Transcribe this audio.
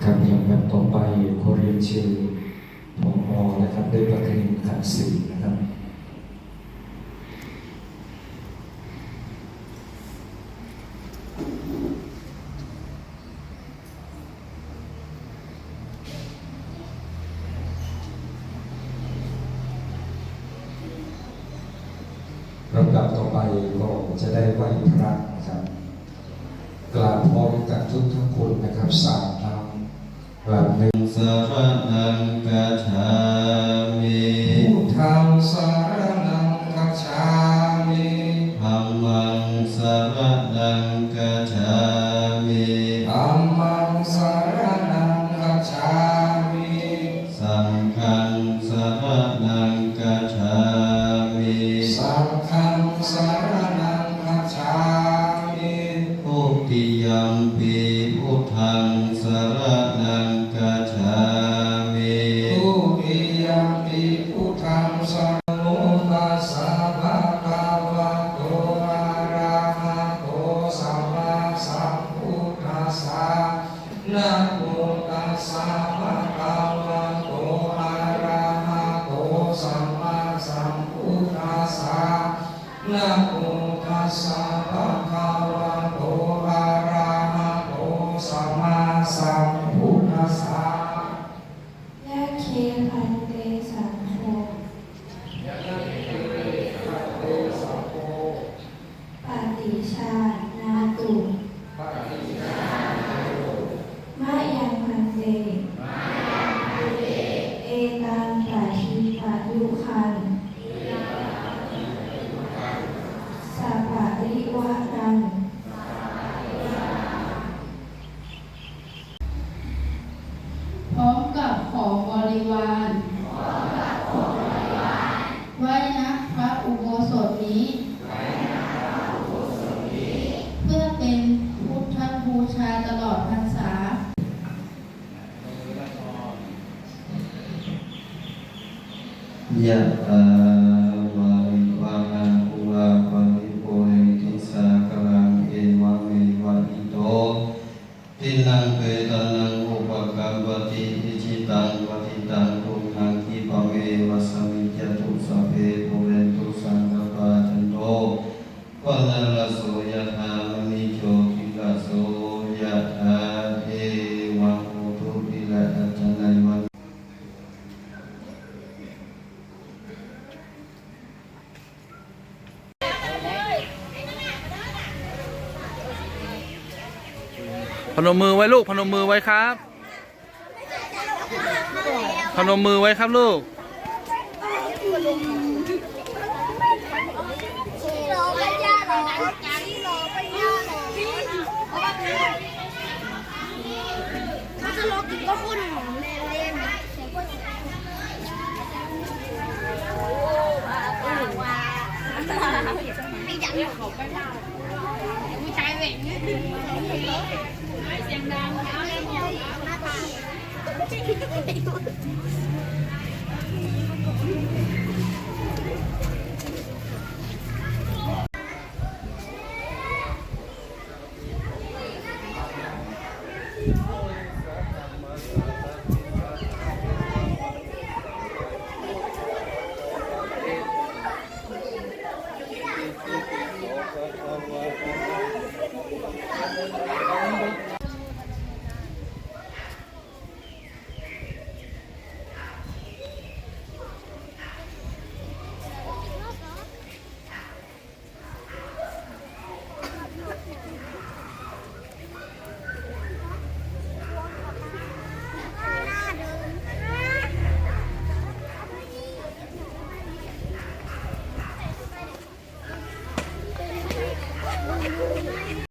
ครับลำดับต่อไปขอเรียนเชิญผอ.นะครับได้ประกาศขันสีนะครับลำดับต่อไปก็จะได้ไหว้พระนะครับกราบพร้อมกันทุกคนนะครับสามครั้งกราบหนึ่งสรณังกัจฉามิพุทธังสรณังกัจฉามิธัมมังสรณังกัจฉามิธัมมังสรณังกัจฉามิสังฆังสรณังกัจฉามิสังฆังสรณังกัจฉามิทุติยัมปิพุทธังสรณังกัจฉามิทุติยัมปิพุทธังสรณังกัจฉามิภะคะวะโตอะระหะโตสัมมาสัมพุทธัสสะนะโมตัสสะภะคะวะโตอะระหะโตสัมมาสัมพุทธัสสะนะโมตัสสะภะคะวะโตอะระหะโตสัมมาสัมพุทธัสสะยะเคพันเตสังโฆปฏิชานาตุมะยังพันเตเอตังปะทิปะยุคันสัพพะริวะรังพร้อมกับของบริวารไว้ณพระอุโบสถนี้เพื่อเป็นพุทธบูชาตลอดพรรษายะถาวาริวะหาปุราปาริปุเรนติสากลังเอวะเมวะอิโตทินังเปตานังอุปกัปปติอิจิตังปฏิตังตุมหังคิปะเมวะสมิจจตุสัพเพปุเรนตุสังกปาจันโตปะนะระโสยะถามณิโชติระโสยะถาเทวะโหตุติละอัจจนัยวันพนมมือไว้ลูกพนมมือไว้ครับพนมมือไว้ครับลูกไม่อยากให้เขาไปเล่าผู้ชายเหว่งเสียงดังเอาเลยหน้าตา